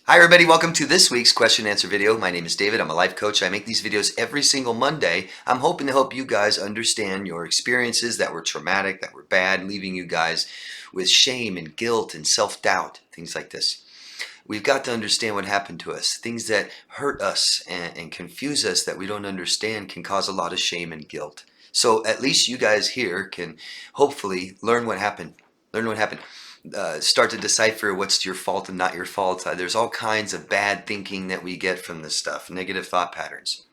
Hi everybody, welcome to this week's question and answer video. My name is David, I'm a life coach. I make these videos every single Monday. I'm hoping to help you guys understand your experiences that were traumatic, that were bad, leaving you guys with shame and guilt and self-doubt, things like this. We've got to understand what happened to us. Things that hurt us and confuse us that we don't understand can cause a lot of shame and guilt. So at least you guys here can hopefully learn what happened. Start to decipher what's your fault and not your fault. There's all kinds of bad thinking that we get from this stuff, negative thought patterns.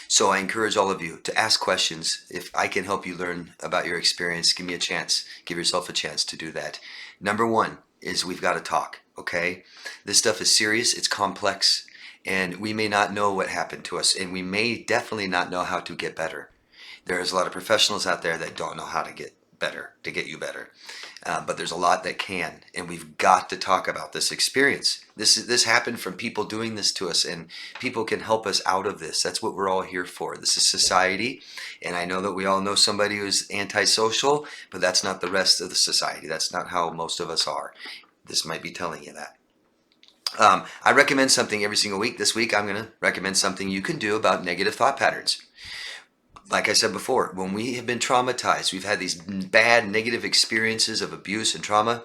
So I encourage all of you to ask questions. If I can help you learn about your experience, give me a chance. Give yourself a chance to do that. Number one is we've got to talk, okay? This stuff is serious, it's complex, and we may not know what happened to us, and we may definitely not know how to get better. There's a lot of professionals out there that don't know how to get better, to get you better. But there's a lot that can, and we've got to talk about this experience. This happened from people doing this to us, and people can help us out of this. That's what we're all here for. This is society, and I know that we all know somebody who's antisocial, but that's not the rest of the society. That's not how most of us are. This might be telling you that. I recommend something every single week. This week I'm going to recommend something you can do about negative thought patterns. Like I said before, when we have been traumatized, we've had these bad negative experiences of abuse and trauma,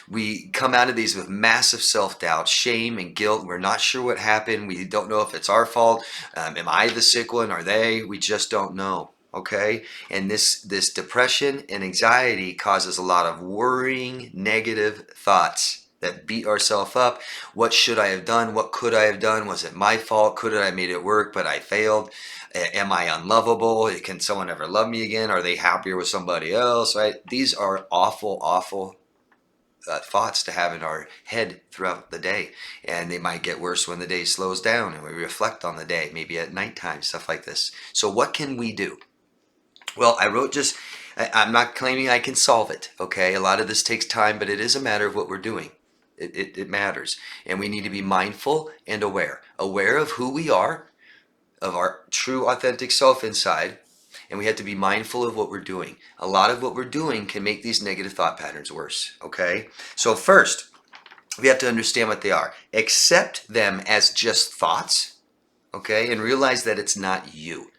we come out of these with massive self-doubt, shame and guilt. We're not sure what happened. We don't know if it's our fault. Am I the sick one? Are they? We just don't know. Okay? And this depression and anxiety causes a lot of worrying, negative thoughts that beat ourselves up. What should I have done? What could I have done? Was it my fault? Could I have made it work, but I failed? Am I unlovable? Can someone ever love me again? Are they happier with somebody else? Right? These are awful, awful thoughts to have in our head throughout the day. And they might get worse when the day slows down and we reflect on the day, maybe at nighttime, stuff like this. So what can we do? Well, I'm not claiming I can solve it, okay? A lot of this takes time, but it is a matter of what we're doing. It matters. And we need to be mindful and aware. Aware of who we are, of our true authentic self inside, and we have to be mindful of what we're doing. A lot of what we're doing can make these negative thought patterns worse, okay? So first, we have to understand what they are. Accept them as just thoughts, okay? And realize that it's not you.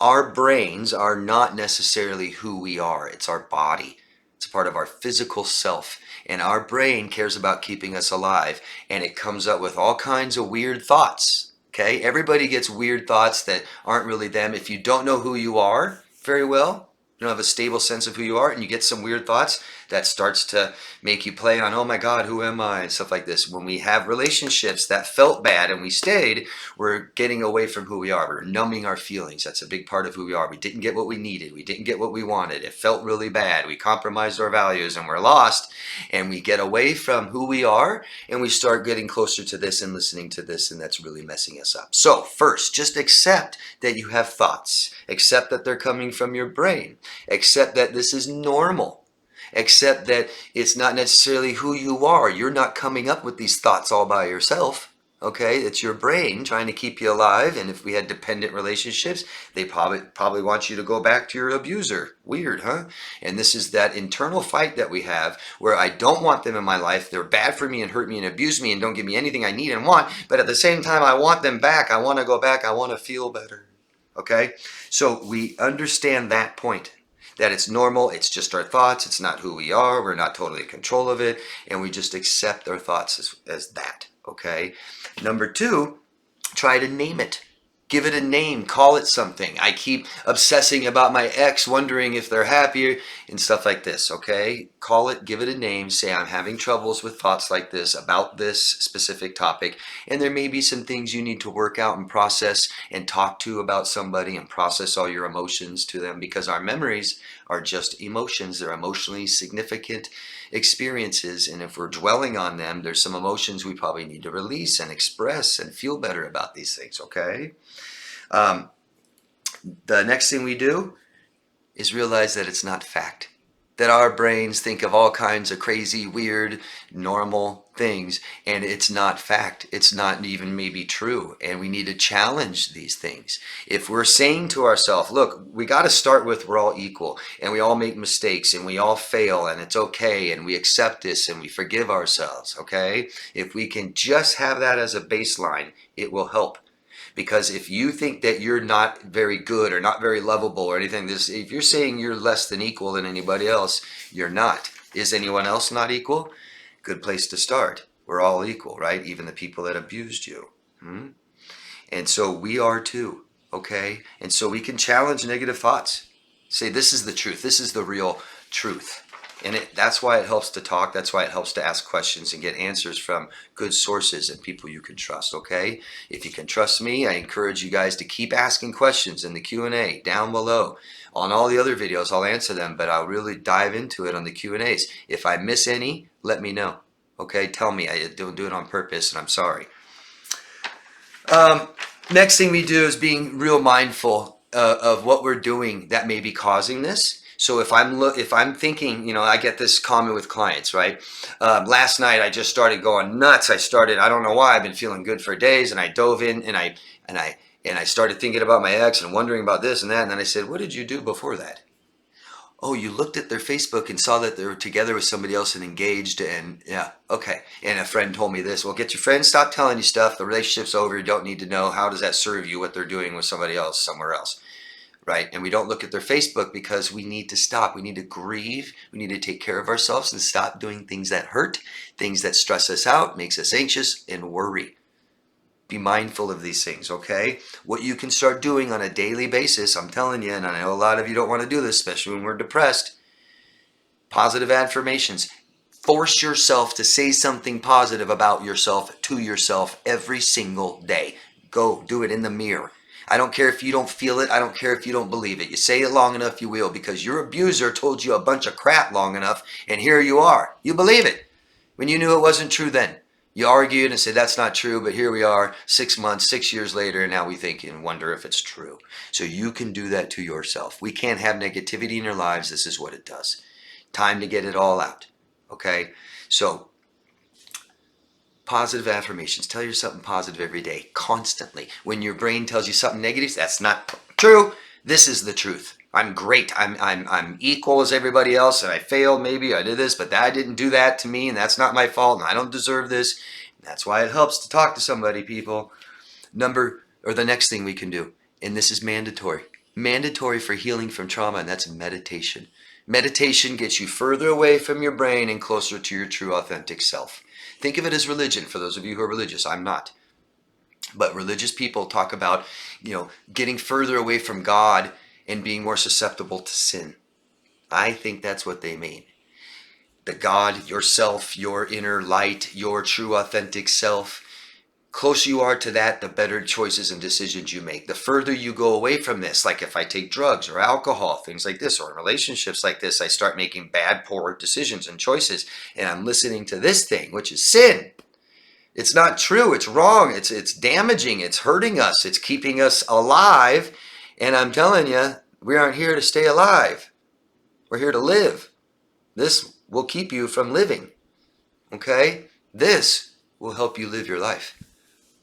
Our brains are not necessarily who we are. It's our body. It's a part of our physical self. And our brain cares about keeping us alive. And it comes up with all kinds of weird thoughts. Okay, everybody gets weird thoughts that aren't really them. If you don't know who you are very well, you don't have a stable sense of who you are, and you get some weird thoughts, that starts to make you play on, oh my God, who am I, and stuff like this. When we have relationships that felt bad and we stayed, we're getting away from who we are. We're numbing our feelings. That's a big part of who we are. We didn't get what we needed. We didn't get what we wanted. It felt really bad. We compromised our values and we're lost, and we get away from who we are, and we start getting closer to this and listening to this, and that's really messing us up. So first, just accept that you have thoughts. Accept that they're coming from your brain. Accept that this is normal. Accept that it's not necessarily who you are. You're not coming up with these thoughts all by yourself. Okay, it's your brain trying to keep you alive. And if we had dependent relationships, they probably want you to go back to your abuser. Weird, huh? And this is that internal fight that we have where I don't want them in my life. They're bad for me and hurt me and abuse me and don't give me anything I need and want. But at the same time, I want them back. I want to go back. I want to feel better. Okay, so we understand that point. That it's normal, it's just our thoughts, it's not who we are, we're not totally in control of it, and we just accept our thoughts as that, okay? Number two, try to name it. Give it a name, call it something. I keep obsessing about my ex, wondering if they're happier and stuff like this, okay? Call it, give it a name, say I'm having troubles with thoughts like this about this specific topic, and there may be some things you need to work out and process and talk to about somebody and process all your emotions to them, because our memories are just emotions. They're emotionally significant experiences, and if we're dwelling on them, there's some emotions we probably need to release and express and feel better about these things, okay? The next thing we do is realize that it's not fact. that our brains think of all kinds of crazy, weird, normal things, and it's not fact. It's not even maybe true, and we need to challenge these things. If we're saying to ourselves, look, we got to start with we're all equal, and we all make mistakes, and we all fail, and it's okay, and we accept this, and we forgive ourselves, okay? If we can just have that as a baseline, it will help. Because if you think that you're not very good or not very lovable or anything, if you're saying you're less than equal than anybody else, you're not. Is anyone else not equal? Good place to start. We're all equal, right? Even the people that abused you. And so we are too, okay? And so we can challenge negative thoughts. Say, this is the truth. This is the real truth. And that's why it helps to talk. That's why it helps to ask questions and get answers from good sources and people you can trust, okay? If you can trust me, I encourage you guys to keep asking questions in the Q&A down below. On all the other videos, I'll answer them, but I'll really dive into it on the Q&As. If I miss any, let me know, okay? Tell me. I don't do it on purpose, and I'm sorry. Next thing we do is being real mindful of what we're doing that may be causing this. So if I'm thinking, I get this comment with clients, right? Last night I just started going nuts. I don't know why, I've been feeling good for days, and I dove in and I started thinking about my ex and wondering about this and that. And then I said, what did you do before that? Oh, you looked at their Facebook and saw that they were together with somebody else and engaged, and yeah, okay. And a friend told me this. Well, get your friends, stop telling you stuff. The relationship's over. You don't need to know. How does that serve you, what they're doing with somebody else somewhere else? Right? And we don't look at their Facebook because we need to stop. We need to grieve. We need to take care of ourselves and stop doing things that hurt, things that stress us out, makes us anxious and worry. Be mindful of these things, okay? What you can start doing on a daily basis, I'm telling you, and I know a lot of you don't want to do this, especially when we're depressed, positive affirmations. Force yourself to say something positive about yourself to yourself every single day. Go do it in the mirror. I don't care if you don't feel it. I don't care if you don't believe it. You say it long enough, you will, because your abuser told you a bunch of crap long enough, and here you are. You believe it when you knew it wasn't true then. You argued and said that's not true, but here we are 6 months, 6 years later, and now we think and wonder if it's true. So you can do that to yourself. We can't have negativity in our lives. This is what it does. Time to get it all out, okay? So positive affirmations. Tell yourself something positive every day, constantly. When your brain tells you something negative, that's not true. This is the truth. I'm great. I'm equal as everybody else, and I failed. Maybe I did this, but I didn't do that to me, and that's not my fault, and I don't deserve this. That's why it helps to talk to somebody, people. The next thing we can do, and this is mandatory for healing from trauma, and that's meditation. Meditation gets you further away from your brain and closer to your true, authentic self. Think of it as religion, for those of you who are religious. I'm not. But religious people talk about, getting further away from God and being more susceptible to sin. I think that's what they mean. The God, yourself, your inner light, your true, authentic self. Closer you are to that, the better choices and decisions you make. The further you go away from this, like if I take drugs or alcohol, things like this, or in relationships like this, I start making bad, poor decisions and choices, and I'm listening to this thing, which is sin. It's not true. It's wrong. It's damaging. It's hurting us. It's keeping us alive. And I'm telling you, we aren't here to stay alive. We're here to live. This will keep you from living. Okay? This will help you live your life.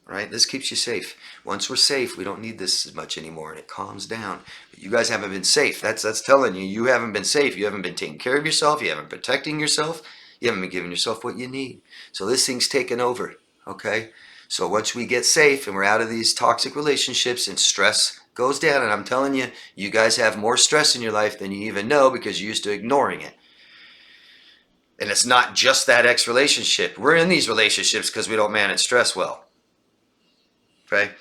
Right? This keeps you safe. Once we're safe, we don't need this as much anymore, and it calms down. But you guys haven't been safe. That's telling you, you haven't been safe. You haven't been taking care of yourself. You haven't been protecting yourself. You haven't been giving yourself what you need. So this thing's taken over. Okay? So once we get safe and we're out of these toxic relationships and stress goes down, and I'm telling you, you guys have more stress in your life than you even know because you're used to ignoring it. And it's not just that ex relationship. We're in these relationships because we don't manage stress well. Okay?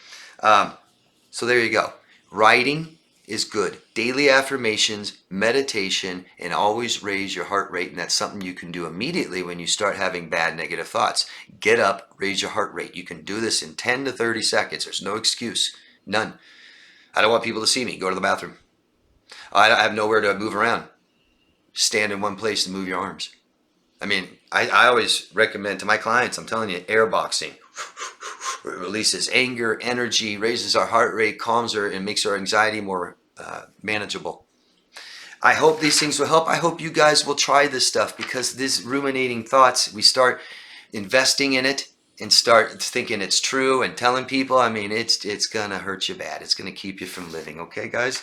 So there you go. Writing is good. Daily affirmations, meditation, and always raise your heart rate. And that's something you can do immediately when you start having bad negative thoughts. Get up, raise your heart rate. You can do this in 10 to 30 seconds. There's no excuse. None. I don't want people to see me. Go to the bathroom. I have nowhere to move around. Stand in one place and move your arms. I always recommend to my clients, I'm telling you, air boxing. It releases anger, energy, raises our heart rate, calms her, and makes our anxiety more manageable. I hope these things will help. I hope you guys will try this stuff, because these ruminating thoughts, we start investing in it and start thinking it's true and telling people, I mean, it's gonna hurt you bad. It's gonna keep you from living. Okay, guys?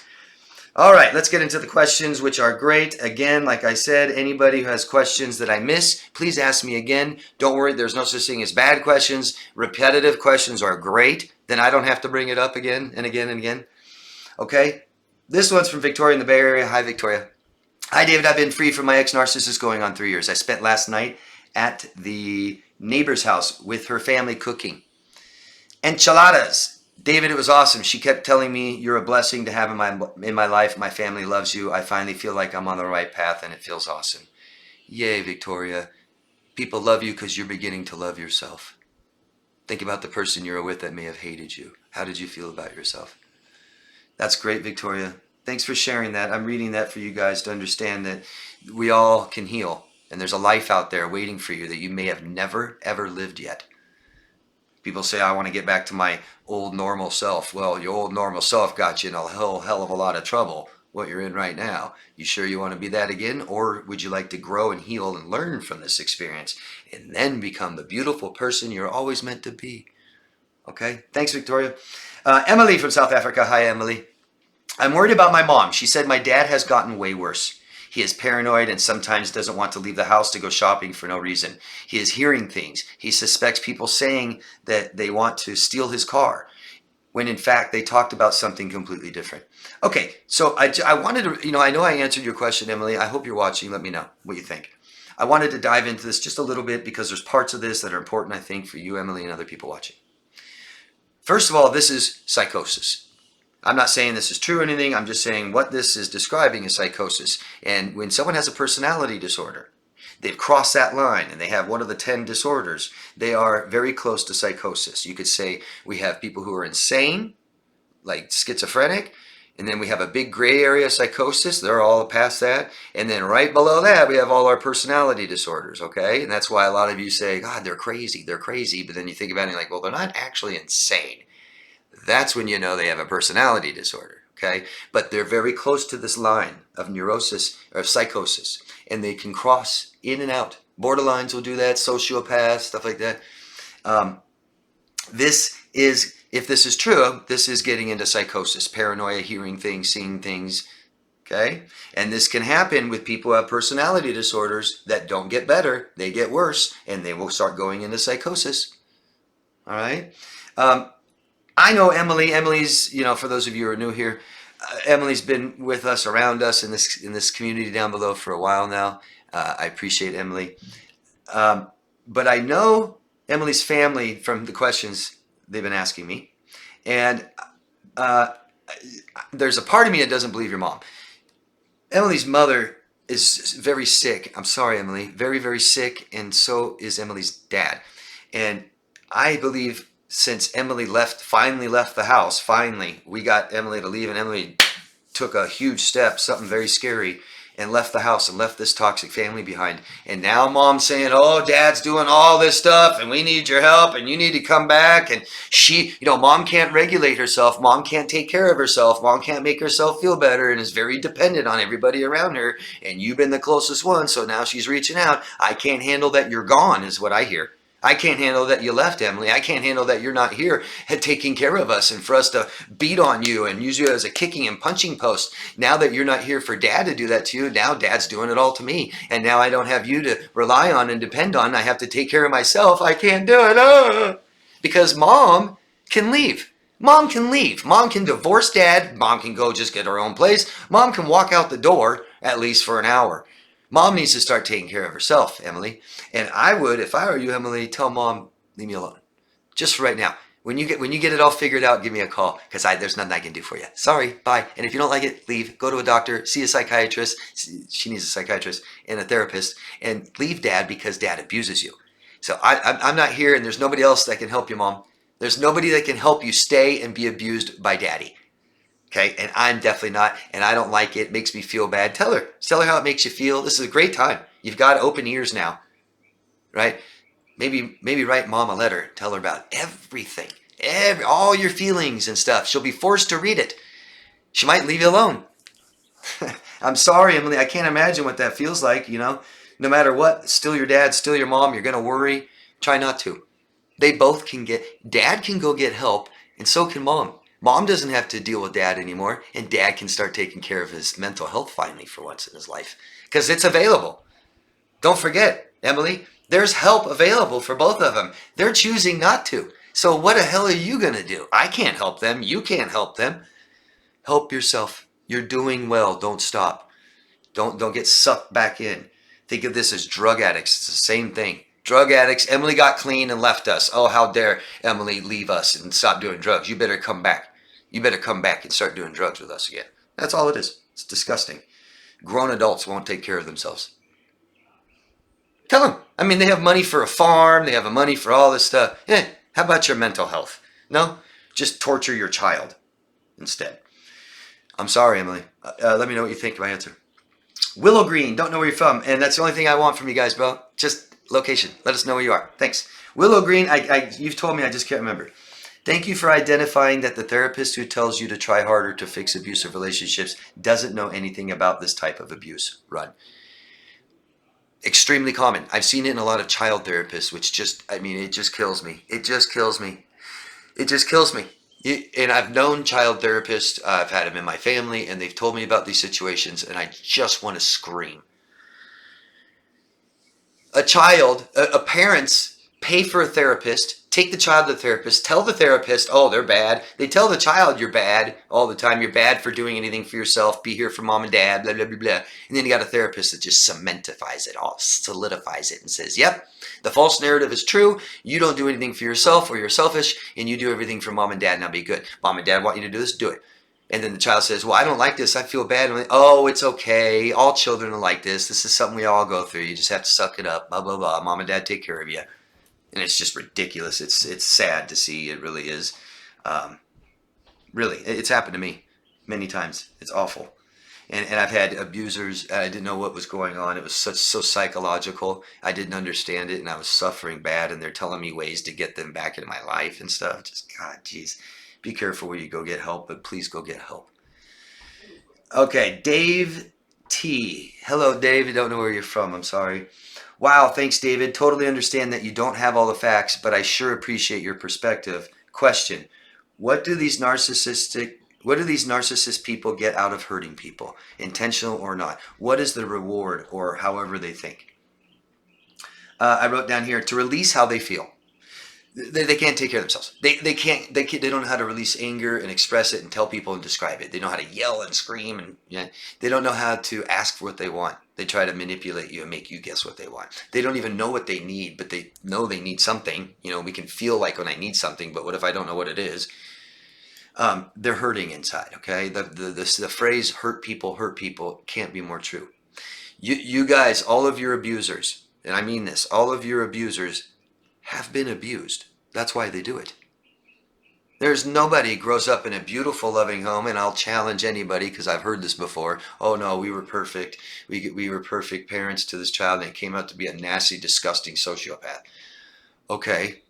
All right, let's get into the questions, which are great. Again, like I said, anybody who has questions that I miss, please ask me again. Don't worry, there's no such thing as bad questions. Repetitive questions are great. Then I don't have to bring it up again and again and again. Okay? This one's from Victoria in the Bay Area. Hi, Victoria. Hi, David. I've been free from my ex-narcissist going on 3 years. I spent last night at the neighbor's house with her family cooking enchiladas. David, it was awesome. She kept telling me, you're a blessing to have in my life. My family loves you. I finally feel like I'm on the right path, and it feels awesome. Yay, Victoria. People love you because you're beginning to love yourself. Think about the person you're with that may have hated you. How did you feel about yourself? That's great, Victoria. Thanks for sharing that. I'm reading that for you guys to understand that we all can heal. And there's a life out there waiting for you that you may have never, ever lived yet. People say, I want to get back to my old normal self. Well, your old normal self got you in a hell of a lot of trouble, what you're in right now. You sure you want to be that again? Or would you like to grow and heal and learn from this experience and then become the beautiful person you're always meant to be? Okay, thanks, Victoria. Emily from South Africa. Hi, Emily. I'm worried about my mom. She said my dad has gotten way worse. He is paranoid and sometimes doesn't want to leave the house to go shopping for no reason. He is hearing things. He suspects people saying that they want to steal his car, when in fact they talked about something completely different. Okay, so I wanted to, I know I answered your question, Emily. I hope you're watching. Let me know what you think. I wanted to dive into this just a little bit because there's parts of this that are important, I think, for you, Emily, and other people watching. First of all, this is psychosis. I'm not saying this is true or anything. I'm just saying what this is describing is psychosis. And when someone has a personality disorder, they've crossed that line and they have one of the 10 disorders, they are very close to psychosis. You could say we have people who are insane, like schizophrenic, and then we have a big gray area psychosis. They're all past that. And then right below that, we have all our personality disorders, okay? And that's why a lot of you say, God, they're crazy. But then you think about it and you're like, well, they're not actually insane. That's when you know they have a personality disorder, okay? But they're very close to this line of neurosis or psychosis, and they can cross in and out. Borderlines will do that, sociopaths, stuff like that. If this is true, this is getting into psychosis, paranoia, hearing things, seeing things, okay? And this can happen with people who have personality disorders that don't get better. They get worse, and they will start going into psychosis, all right? I know Emily. Emily's, for those of you who are new here, Emily's been with us, around us in this community down below for a while now. I appreciate Emily. But I know Emily's family from the questions they've been asking me. And there's a part of me that doesn't believe your mom. Emily's mother is very sick. I'm sorry, Emily. Very, very sick. And so is Emily's dad. And I believe since Emily finally left the house, we got Emily to leave, and Emily took a huge step, something very scary, and left the house and left this toxic family behind. And now mom's saying, oh, dad's doing all this stuff and we need your help and you need to come back. And mom can't regulate herself. Mom can't take care of herself. Mom can't make herself feel better and is very dependent on everybody around her. And you've been the closest one. So now she's reaching out. I can't handle that you're gone is what I hear. I can't handle that you left, Emily. I can't handle that you're not here taking care of us and for us to beat on you and use you as a kicking and punching post. Now that you're not here for dad to do that to you, now dad's doing it all to me. And now I don't have you to rely on and depend on. I have to take care of myself. I can't do it. Because mom can leave. Mom can leave. Mom can divorce dad. Mom can go just get her own place. Mom can walk out the door at least for an hour. Mom needs to start taking care of herself, Emily. And I would, if I were you, Emily, tell mom, leave me alone. Just for right now. When you get it all figured out, give me a call, because there's nothing I can do for you. Sorry, bye. And if you don't like it, leave. Go to a doctor, see a psychiatrist. She needs a psychiatrist and a therapist. And leave dad because dad abuses you. So I'm not here, and there's nobody else that can help you, mom. There's nobody that can help you stay and be abused by daddy. Okay, and I'm definitely not, and I don't like it. It makes me feel bad. Tell her how it makes you feel. This is a great time. You've got open ears now, right? Maybe write mom a letter. Tell her about everything, all your feelings and stuff. She'll be forced to read it. She might leave you alone. I'm sorry, Emily. I can't imagine what that feels like, you know. No matter what, still your dad, still your mom. You're going to worry. Try not to. They both can dad can go get help, and so can mom. Mom doesn't have to deal with dad anymore, and dad can start taking care of his mental health finally for once in his life because it's available. Don't forget, Emily, there's help available for both of them. They're choosing not to. So what the hell are you going to do? I can't help them. You can't help them. Help yourself. You're doing well. Don't stop. Don't get sucked back in. Think of this as drug addicts. It's the same thing. Drug addicts. Emily got clean and left us. Oh, how dare Emily leave us and stop doing drugs. You better come back. You better come back and start doing drugs with us again. That's all it is. It's disgusting. Grown adults won't take care of themselves. Tell them. I mean, they have money for a farm. They have money for all this stuff. How about your mental health? No? Just torture your child instead. I'm sorry, Emily. Let me know what you think of my answer. Willow Green, don't know where you're from. And that's the only thing I want from you guys, bro. Just location. Let us know where you are. Thanks. Willow Green, you've told me, I just can't remember. Thank you for identifying that the therapist who tells you to try harder to fix abusive relationships doesn't know anything about this type of abuse. Run. Extremely common. I've seen it in a lot of child therapists, which just, I mean, it just kills me. It just kills me. It just kills me. And I've known child therapists, I've had them in my family, and they've told me about these situations, and I just want to scream. Parents pay for a therapist, take the child to the therapist, tell the therapist, oh, they're bad. They tell the child you're bad all the time. You're bad for doing anything for yourself. Be here for mom and dad, blah, blah, blah, blah. And then you got a therapist that just cementifies it all, solidifies it and says, yep, the false narrative is true. You don't do anything for yourself or you're selfish and you do everything for mom and dad. Now be good. Mom and dad want you to do this, do it. And then the child says, well, I don't like this. I feel bad. Like, oh, it's okay. All children are like this. This is something we all go through. You just have to suck it up. Blah, blah, blah. Mom and dad take care of you. And it's just ridiculous. It's sad to see. It really is. Really, it's happened to me many times. It's awful. And I've had abusers. I didn't know what was going on. It was so psychological. I didn't understand it, and I was suffering bad. And they're telling me ways to get them back into my life and stuff. Just, God, geez. Be careful where you go get help, but please go get help. Okay, Dave T. Hello, Dave. I don't know where you're from. I'm sorry. Wow, thanks, David. Totally understand that you don't have all the facts, but I sure appreciate your perspective. Question: What do these narcissist people get out of hurting people, intentional or not? What is the reward, or however they think? I wrote down here to release how they feel. They can't take care of themselves. They don't know how to release anger and express it and tell people and describe it. They know how to yell and scream, and they don't know how to ask for what they want. They try to manipulate you and make you guess what they want. They don't even know what they need, but they know they need something. You know, we can feel like when I need something, but what if I don't know what it is? They're hurting inside. Okay, the phrase hurt people" can't be more true. You guys, all of your abusers, and I mean this, all of your abusers have been abused. That's why they do it. There's nobody grows up in a beautiful, loving home, and I'll challenge anybody because I've heard this before. Oh no, we were perfect. We were perfect parents to this child, and it came out to be a nasty, disgusting sociopath. Okay.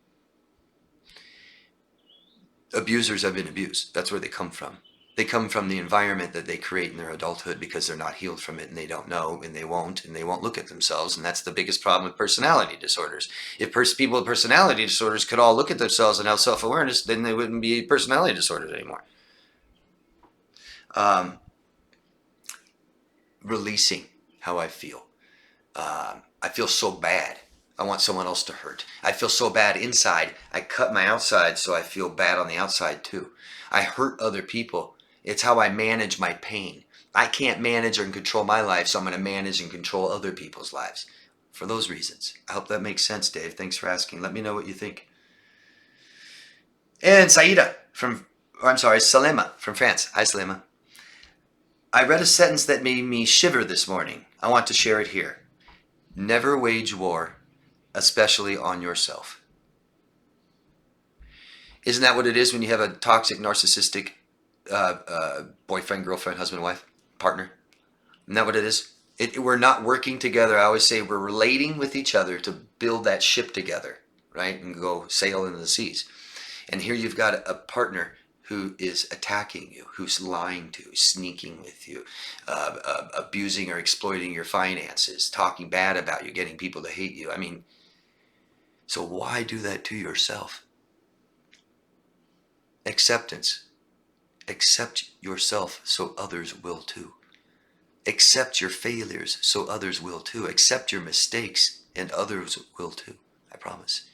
Abusers have been abused. That's where they come from. They come from the environment that they create in their adulthood because they're not healed from it, and they don't know, and they won't look at themselves. And that's the biggest problem with personality disorders. If people with personality disorders could all look at themselves and have self-awareness, then they wouldn't be personality disorders anymore. Releasing how I feel. I feel so bad. I want someone else to hurt. I feel so bad inside. I cut my outside so I feel bad on the outside too. I hurt other people. It's how I manage my pain. I can't manage or control my life, so I'm going to manage and control other people's lives for those reasons. I hope that makes sense, Dave. Thanks for asking. Let me know what you think. And Salema from France. Hi, Salema. I read a sentence that made me shiver this morning. I want to share it here. Never wage war, especially on yourself. Isn't that what it is when you have a toxic, narcissistic boyfriend, girlfriend, husband, wife, partner? Isn't that what it is? We're not working together. I always say we're relating with each other to build that ship together, right? And go sail into the seas. And here you've got a partner who is attacking you, who's lying to you, sneaking with you, abusing or exploiting your finances, talking bad about you, getting people to hate you. I mean, so why do that to yourself? Acceptance. Accept yourself so others will too. Accept your failures so others will too. Accept your mistakes and others will too. I promise.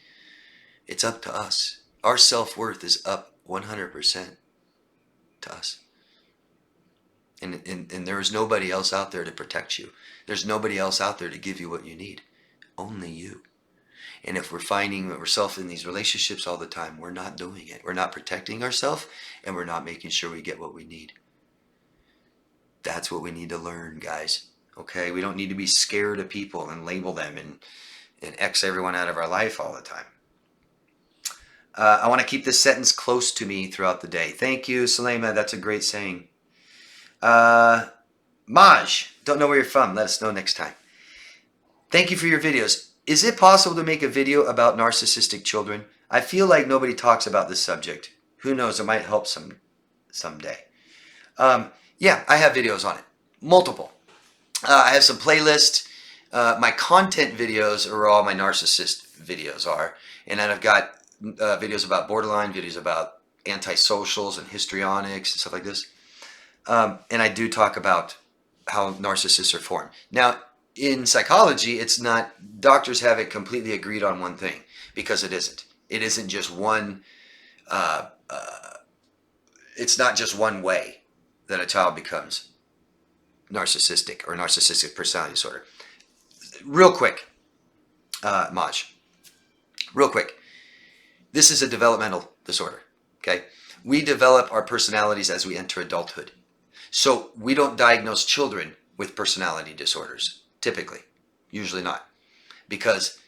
It's up to us. Our self-worth is up 100% to us. And there is nobody else out there to protect you. There's nobody else out there to give you what you need. Only you. And if we're finding ourselves in these relationships all the time, we're not doing it. We're not protecting ourselves, and we're not making sure we get what we need. That's what we need to learn, guys. Okay? We don't need to be scared of people and label them and X everyone out of our life all the time. I want to keep this sentence close to me throughout the day. Thank you, Salema. That's a great saying. Maj, don't know where you're from. Let us know next time. Thank you for your videos. Is it possible to make a video about narcissistic children? I feel like nobody talks about this subject. Who knows? It might help someday. Yeah, I have videos on it. Multiple. I have some playlists. My content videos are all my narcissist videos are. And then I've got videos about borderline, videos about antisocials and histrionics and stuff like this. And I do talk about how narcissists are formed. Now, in psychology, it's not, doctors haven't completely agreed on one thing, because it isn't. It isn't just one, it's not just one way that a child becomes narcissistic or narcissistic personality disorder. Real quick, Maj, real quick. This is a developmental disorder, okay? We develop our personalities as we enter adulthood. So we don't diagnose children with personality disorders. Typically, usually not, because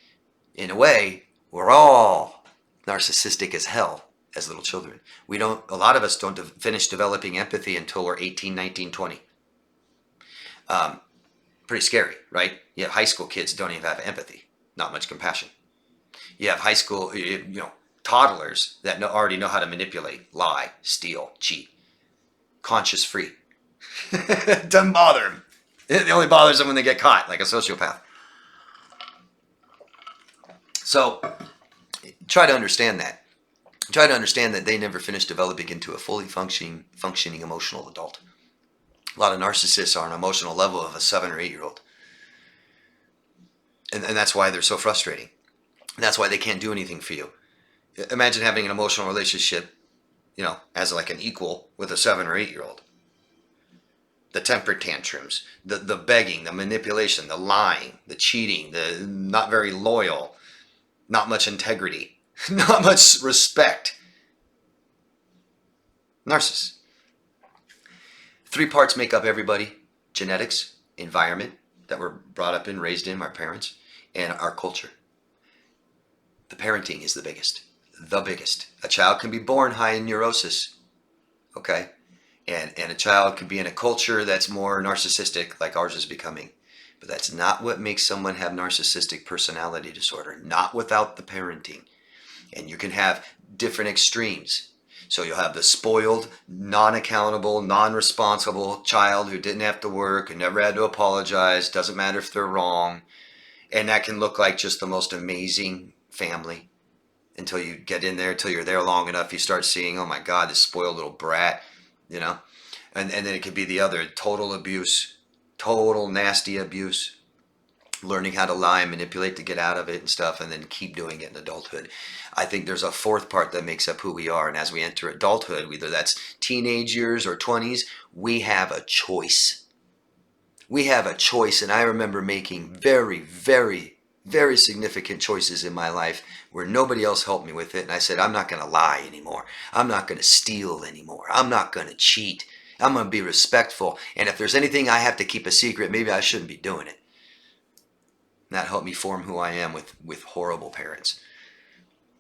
in a way, we're all narcissistic as hell as little children. A lot of us don't finish developing empathy until we're 18, 19, 20. Pretty scary, right? You have high school kids don't even have empathy, not much compassion. You have high school, toddlers that already know how to manipulate, lie, steal, cheat, conscious free. Doesn't bother them. It only bothers them when they get caught, like a sociopath. So try to understand that. Try to understand that they never finish developing into a fully functioning emotional adult. A lot of narcissists are on an emotional level of a 7 or 8-year-old. And that's why they're so frustrating. And that's why they can't do anything for you. Imagine having an emotional relationship, as like an equal with a 7 or 8-year-old. The temper tantrums, the begging, the manipulation, the lying, the cheating, the not very loyal, not much integrity, not much respect. Narcissists. 3 parts make up everybody: genetics, environment that we're brought up in, raised in, our parents, and our culture. The parenting is the biggest. The biggest. A child can be born high in neurosis, okay? And a child could be in a culture that's more narcissistic, like ours is becoming. But that's not what makes someone have narcissistic personality disorder, not without the parenting. And you can have different extremes. So you'll have the spoiled, non-accountable, non-responsible child who didn't have to work and never had to apologize, doesn't matter if they're wrong. And that can look like just the most amazing family until you get in there, until you're there long enough, you start seeing, oh my God, this spoiled little brat. And then it could be the other, total abuse, total nasty abuse, learning how to lie and manipulate to get out of it and stuff, and then keep doing it in adulthood. I think there's a 4th part that makes up who we are, and as we enter adulthood, whether that's teenage years or 20s, we have a choice. We have a choice, and I remember making very, very, very significant choices in my life where nobody else helped me with it. And I said, I'm not going to lie anymore. I'm not going to steal anymore. I'm not going to cheat. I'm going to be respectful. And if there's anything I have to keep a secret, maybe I shouldn't be doing it. And that helped me form who I am with horrible parents.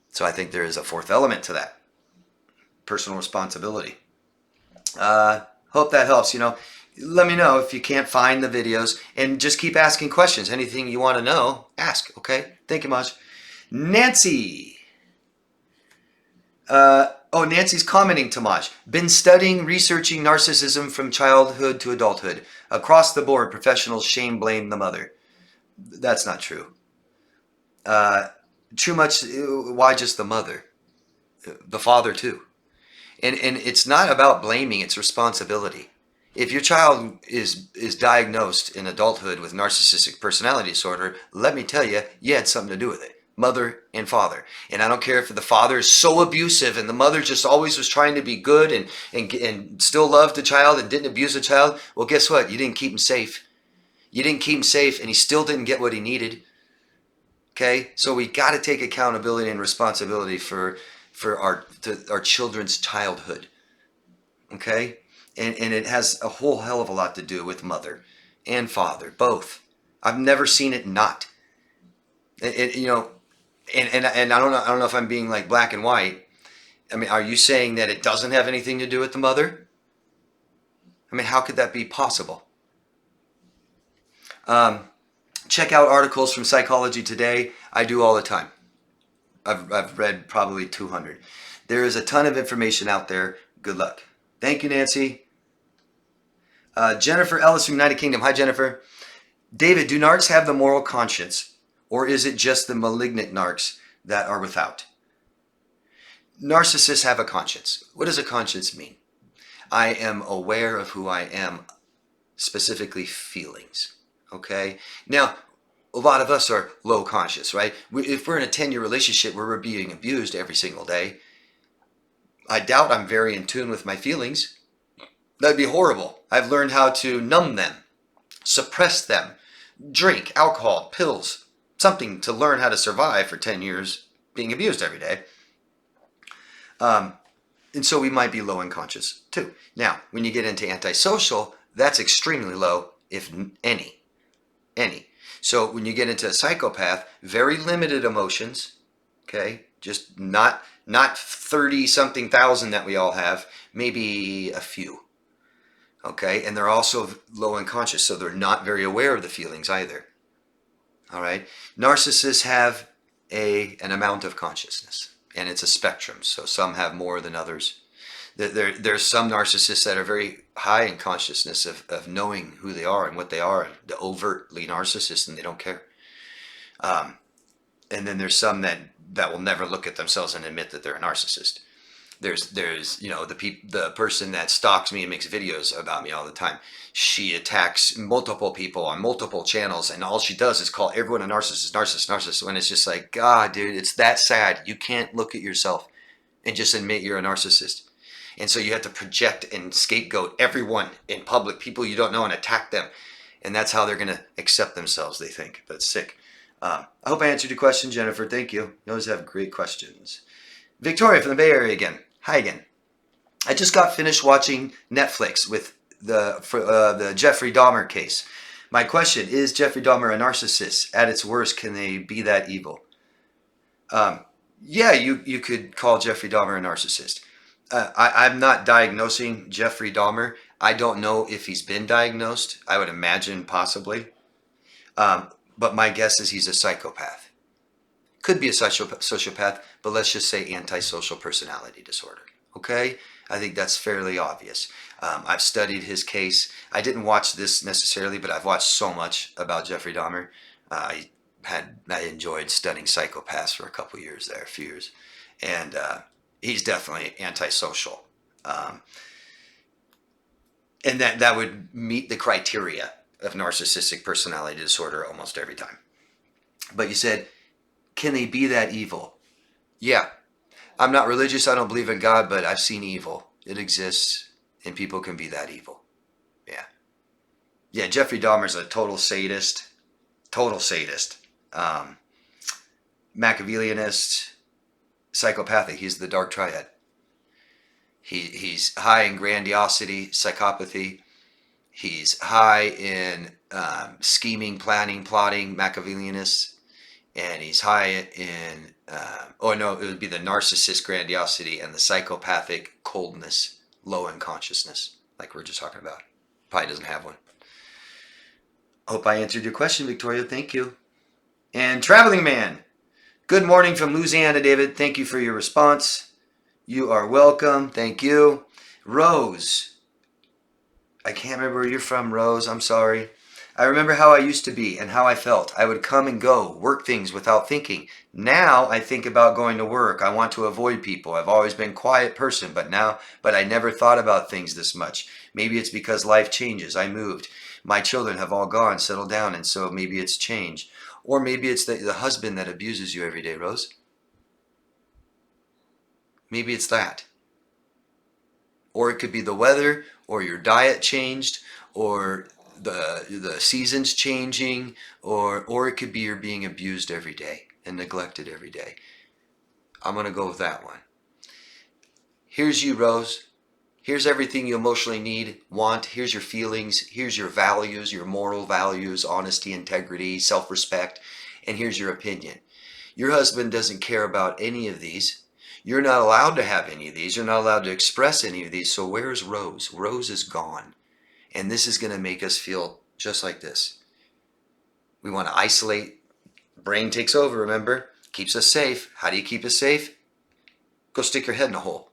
So I think there is a 4th element to that. Personal responsibility. Hope that helps. Let me know if you can't find the videos, and just keep asking questions. Anything you want to know, ask, okay? Thank you much. Nancy. Oh, Nancy's commenting, Tomash. Been studying, researching narcissism from childhood to adulthood. Across the board, professionals shame blame the mother. That's not true. Too much, why just the mother? The father too. And it's not about blaming, it's responsibility. If your child is diagnosed in adulthood with narcissistic personality disorder, let me tell you, you had something to do with it. Mother and father. And I don't care if the father is so abusive and the mother just always was trying to be good and still loved the child and didn't abuse the child. Well, guess what? You didn't keep him safe. You didn't keep him safe, and he still didn't get what he needed. Okay? So we got to take accountability and responsibility for our children's childhood. Okay? And it has a whole hell of a lot to do with mother and father, both. I've never seen it not. You know, and I don't know if I'm being like black and white. I mean, are you saying that it doesn't have anything to do with the mother? I mean, how could that be possible? Check out articles from Psychology Today. I do all the time. I've read probably 200. There is a ton of information out there. Good luck. Thank you, Nancy. Jennifer Ellis from United Kingdom. Hi, Jennifer. David, do narcs have the moral conscience, or is it just the malignant narcs that are without? Narcissists have a conscience. What does a conscience mean? I am aware of who I am, specifically feelings. Okay? Now, a lot of us are low conscious, right? If we're in a 10-year relationship where we're being abused every single day, I doubt I'm very in tune with my feelings. That'd be horrible. I've learned how to numb them, suppress them, drink, alcohol, pills, something to learn how to survive for 10 years being abused every day. And so we might be low in conscious too. Now, when you get into antisocial, that's extremely low, if any. So when you get into a psychopath, very limited emotions, okay? Just not 30-something thousand that we all have, maybe a few. Okay, and they're also low in conscious, so they're not very aware of the feelings either. All right, narcissists have an amount of consciousness, and it's a spectrum. So some have more than others. There's some narcissists that are very high in consciousness of knowing who they are and what they are, the overtly narcissist, and they don't care. And then there's some that will never look at themselves and admit that they're a narcissist. There's you know, the person that stalks me and makes videos about me all the time. She attacks multiple people on multiple channels, and all she does is call everyone a narcissist. When it's just like, God, dude, it's that sad. You can't look at yourself and just admit you're a narcissist. And so you have to project and scapegoat everyone in public, people you don't know, and attack them. And that's how they're going to accept themselves, they think. But it's sick. I hope I answered your question, Jennifer. Thank you. You always have great questions. Victoria from the Bay Area again. Hi again. I just got finished watching Netflix with the Jeffrey Dahmer case. My question is, Jeffrey Dahmer a narcissist? At its worst, can they be that evil? Yeah, you could call Jeffrey Dahmer a narcissist. I'm not diagnosing Jeffrey Dahmer. I don't know if he's been diagnosed. I would imagine possibly. But my guess is he's a psychopath. Could be a sociopath, but let's just say antisocial personality disorder. Okay? I think that's fairly obvious. I've studied his case. I didn't watch this necessarily, but I've watched so much about Jeffrey Dahmer. I enjoyed studying psychopaths for a few years. And he's definitely antisocial. And that would meet the criteria of narcissistic personality disorder almost every time. But you said, can they be that evil? Yeah. I'm not religious. I don't believe in God, but I've seen evil. It exists, and people can be that evil. Yeah. Yeah, Jeffrey Dahmer's a total sadist. Machiavellianist, psychopathic. He's the dark triad. He's high in grandiosity, psychopathy. He's high in scheming, planning, plotting, Machiavellianist. And he's high in, it would be the narcissist grandiosity and the psychopathic coldness, low in consciousness, like we were just talking about. Probably doesn't have one. Hope I answered your question, Victoria. Thank you. And Traveling Man. Good morning from Louisiana, David. Thank you for your response. You are welcome. Thank you. Rose. I can't remember where you're from, Rose. I'm sorry. I remember how I used to be and how I felt. I would come and go, work things without thinking. Now I think about going to work. I want to avoid people. I've always been a quiet person, but I never thought about things this much. Maybe it's because life changes. I moved. My children have all gone, settled down, and so maybe it's change. Or maybe it's the husband that abuses you every day, Rose. Maybe it's that. Or it could be the weather, or your diet changed, or the seasons changing, or it could be you're being abused every day and neglected every day. I'm going to go with that one. Here's you, Rose. Here's everything you emotionally need, want. Here's your feelings. Here's your values, your moral values, honesty, integrity, self-respect. And here's your opinion. Your husband doesn't care about any of these. You're not allowed to have any of these. You're not allowed to express any of these. So where's Rose? Rose is gone. And this is going to make us feel just like this. We want to isolate. Brain takes over, remember? Keeps us safe. How do you keep us safe? Go stick your head in a hole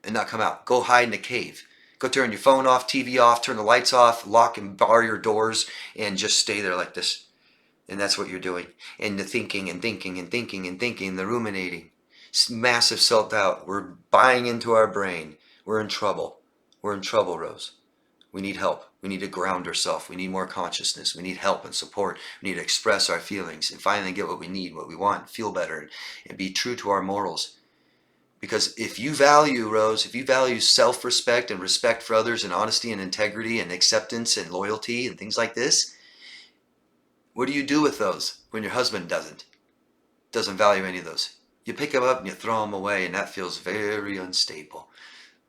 and not come out. Go hide in a cave. Go turn your phone off, TV off, turn the lights off, lock and bar your doors, and just stay there like this. And that's what you're doing. And the thinking and thinking and thinking and thinking, the ruminating. Massive self-doubt. We're buying into our brain. We're in trouble. We're in trouble, Rose. We need help. We need to ground ourselves. We need more consciousness. We need help and support. We need to express our feelings and finally get what we need, what we want, feel better, and be true to our morals. Because if you value, Rose, if you value self-respect and respect for others and honesty and integrity and acceptance and loyalty and things like this, what do you do with those when your husband doesn't value any of those? You pick them up and you throw them away, and that feels very unstable.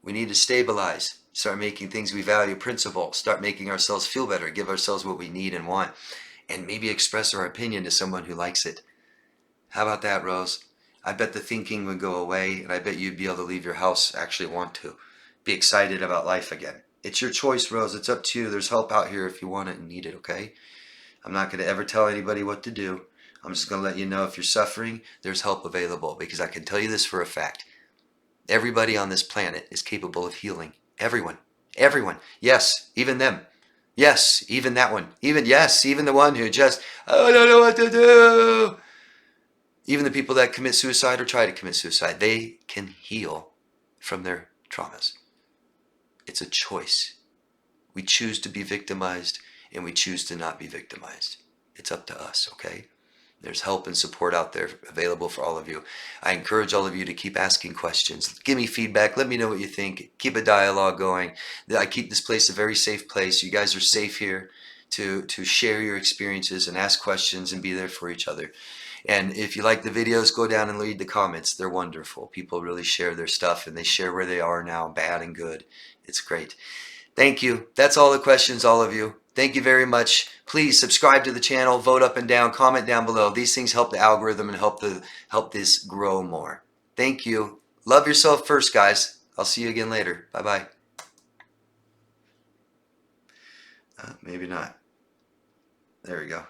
We need to stabilize, start making things we value principle, start making ourselves feel better, give ourselves what we need and want, and maybe express our opinion to someone who likes it. How about that, Rose? I bet the thinking would go away, and I bet you'd be able to leave your house, actually want to. Be excited about life again. It's your choice, Rose. It's up to you. There's help out here if you want it and need it, okay? I'm not going to ever tell anybody what to do. I'm just going to let you know if you're suffering, there's help available, because I can tell you this for a fact. Everybody on this planet is capable of healing. Everyone. Everyone. Yes, even them. Yes, even that one. Even the one who just, I don't know what to do. Even the people that commit suicide or try to commit suicide, they can heal from their traumas. It's a choice. We choose to be victimized, and we choose to not be victimized. It's up to us, okay? There's help and support out there available for all of you. I encourage all of you to keep asking questions. Give me feedback. Let me know what you think. Keep a dialogue going. I keep this place a very safe place. You guys are safe here to share your experiences and ask questions and be there for each other. And if you like the videos, go down and read the comments. They're wonderful. People really share their stuff, and they share where they are now, bad and good. It's great. Thank you. That's all the questions, all of you. Thank you very much. Please subscribe to the channel, vote up and down, comment down below. These things help the algorithm and help this grow more. Thank you. Love yourself first, guys. I'll see you again later. Bye-bye. Maybe not. There we go.